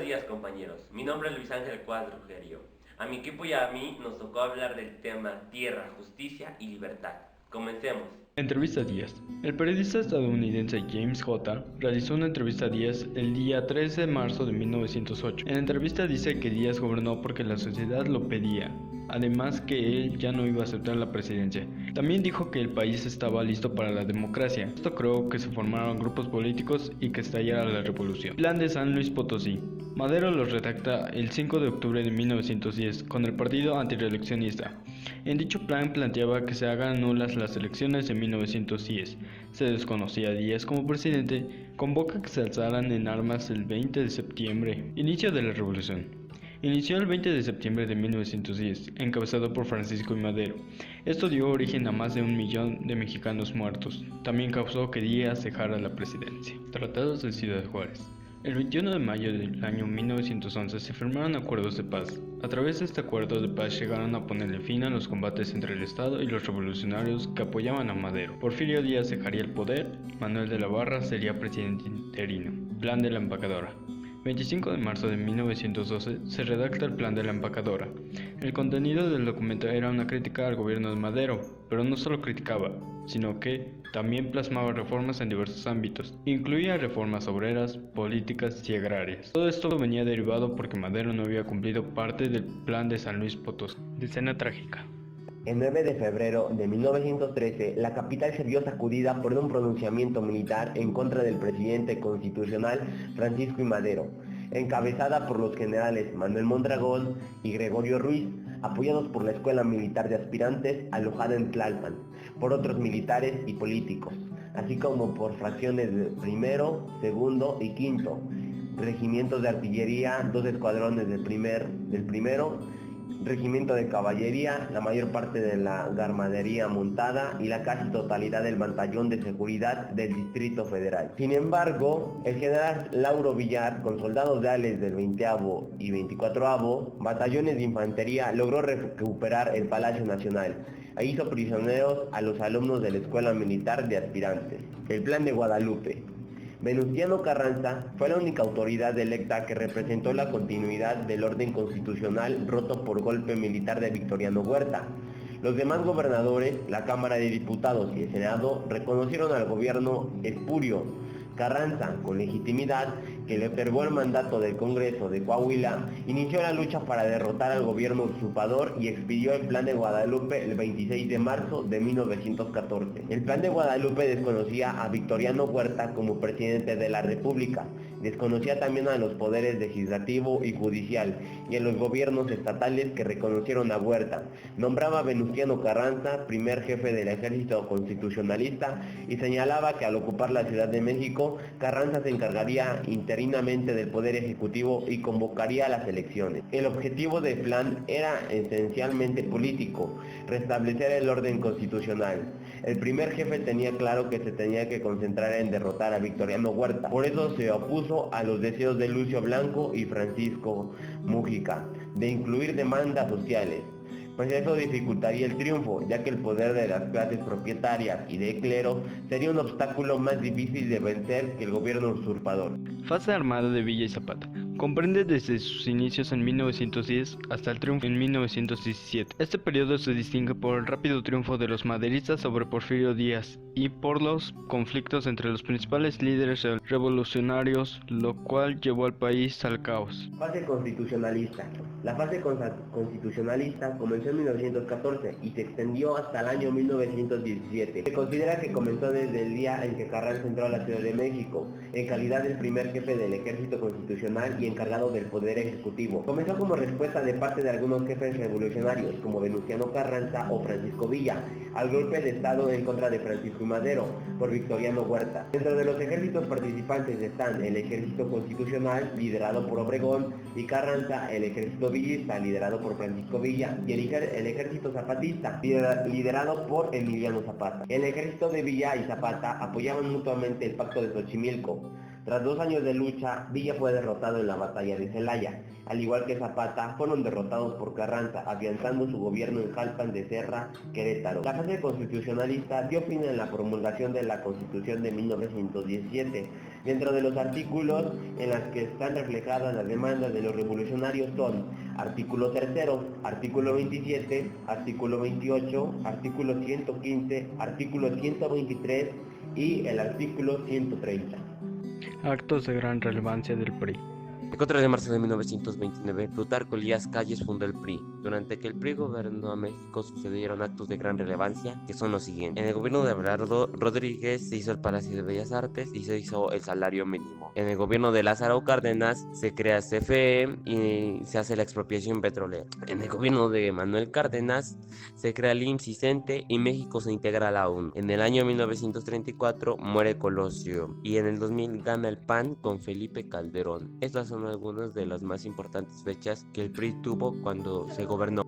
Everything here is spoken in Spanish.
días compañeros, mi nombre es Luis Ángel Cuadro Gerio. A mi equipo y a mí nos tocó hablar del tema tierra, justicia y libertad. Comencemos. Entrevista a Díaz. El periodista estadounidense James J. realizó una entrevista a Díaz el día 13 de marzo de 1908. En la entrevista dice que Díaz gobernó porque la sociedad lo pedía, además que él ya no iba a aceptar la presidencia. También dijo que el país estaba listo para la democracia. Esto creó que se formaran grupos políticos y que estallara la revolución. Plan de San Luis Potosí. Madero lo redacta el 5 de octubre de 1910 con el partido antireeleccionista. En dicho plan planteaba que se hagan nulas las elecciones de 1910. Se desconocía a Díaz como presidente, convoca que se alzaran en armas el 20 de septiembre. Inicio de la revolución. Inició el 20 de septiembre de 1910, encabezado por Francisco I. Madero. Esto dio origen a más de 1 millón de mexicanos muertos. También causó que Díaz dejara la presidencia. Tratados de Ciudad Juárez. El 21 de mayo del año 1911 se firmaron acuerdos de paz. A través de este acuerdo de paz llegaron a ponerle fin a los combates entre el Estado y los revolucionarios que apoyaban a Madero. Porfirio Díaz dejaría el poder, Manuel de la Barra sería presidente interino. Plan de la Empacadora. 25 de marzo de 1912 se redacta el Plan de la Empacadora. El contenido del documento era una crítica al gobierno de Madero, pero no solo criticaba, sino que también plasmaba reformas en diversos ámbitos. Incluía reformas obreras, políticas y agrarias. Todo esto venía derivado porque Madero no había cumplido parte del Plan de San Luis Potosí. Escena trágica. El 9 de febrero de 1913, la capital se vio sacudida por un pronunciamiento militar en contra del presidente constitucional Francisco I. Madero, encabezada por los generales Manuel Mondragón y Gregorio Ruiz, apoyados por la Escuela Militar de Aspirantes alojada en Tlalpan, por otros militares y políticos, así como por fracciones del primero, segundo y quinto, regimientos de artillería, 2 escuadrones del primero, regimiento de caballería, la mayor parte de la armadería montada y la casi totalidad del batallón de seguridad del Distrito Federal. Sin embargo, el general Lauro Villar, con soldados leales del 20º y 24º batallones de infantería, logró recuperar el Palacio Nacional e hizo prisioneros a los alumnos de la Escuela Militar de Aspirantes. El Plan de Guadalupe. Venustiano Carranza fue la única autoridad electa que representó la continuidad del orden constitucional roto por golpe militar de Victoriano Huerta. Los demás gobernadores, la Cámara de Diputados y el Senado reconocieron al gobierno espurio. Carranza, con legitimidad, que le otorgó el mandato del Congreso de Coahuila, inició la lucha para derrotar al gobierno usurpador y expidió el Plan de Guadalupe el 26 de marzo de 1914. El Plan de Guadalupe desconocía a Victoriano Huerta como presidente de la República, desconocía también a los poderes legislativo y judicial y a los gobiernos estatales que reconocieron a Huerta. Nombraba a Venustiano Carranza primer jefe del ejército constitucionalista y señalaba que al ocupar la Ciudad de México, Carranza se encargaría interinamente del poder ejecutivo y convocaría las elecciones. El objetivo del plan era esencialmente político, restablecer el orden constitucional. El primer jefe tenía claro que se tenía que concentrar en derrotar a Victoriano Huerta, por eso se opuso a los deseos de Lucio Blanco y Francisco Múgica de incluir demandas sociales, pues eso dificultaría el triunfo, ya que el poder de las clases propietarias y de clero sería un obstáculo más difícil de vencer que el gobierno usurpador. Fase armada de Villa y Zapata. Comprende desde sus inicios en 1910 hasta el triunfo en 1917. Este periodo se distingue por el rápido triunfo de los maderistas sobre Porfirio Díaz y por los conflictos entre los principales líderes revolucionarios, lo cual llevó al país al caos. Fase constitucionalista. La fase constitucionalista comenzó en 1914 y se extendió hasta el año 1917. Se considera que comenzó desde el día en que Carranza entró a la Ciudad de México, en calidad del primer jefe del ejército constitucional y encargado del poder ejecutivo. Comenzó como respuesta de parte de algunos jefes revolucionarios, como Venustiano Carranza o Francisco Villa, al golpe de estado en contra de Francisco I. Madero por Victoriano Huerta. Dentro de los ejércitos participantes están el ejército constitucional, liderado por Obregón, y Carranza, el ejército villista, liderado por Francisco Villa, y el ejército zapatista, liderado por Emiliano Zapata. El ejército de Villa y Zapata apoyaban mutuamente el pacto de Xochimilco. Tras 2 años de lucha, Villa fue derrotado en la batalla de Celaya. Al igual que Zapata, fueron derrotados por Carranza, afianzando su gobierno en Jalpan de Serra, Querétaro. La fase constitucionalista dio fin en la promulgación de la Constitución de 1917. Dentro de los artículos en los que están reflejadas las demandas de los revolucionarios son artículo 3, artículo 27, artículo 28, artículo 115, artículo 123 y el artículo 130. Actos de gran relevancia del PRI. El 4 de marzo de 1929, Plutarco Elías Calles fundó el PRI. Durante que el PRI gobernó a México sucedieron actos de gran relevancia, que son los siguientes. En el gobierno de Abelardo Rodríguez se hizo el Palacio de Bellas Artes y se hizo el salario mínimo. En el gobierno de Lázaro Cárdenas se crea CFE y se hace la expropiación petrolera. En el gobierno de Manuel Cárdenas se crea el IMSS y CENTE y México se integra a la ONU. En el año 1934 muere Colosio y en el 2000 gana el PAN con Felipe Calderón. Estas son algunas de las más importantes fechas que el PRI tuvo cuando se gobernó.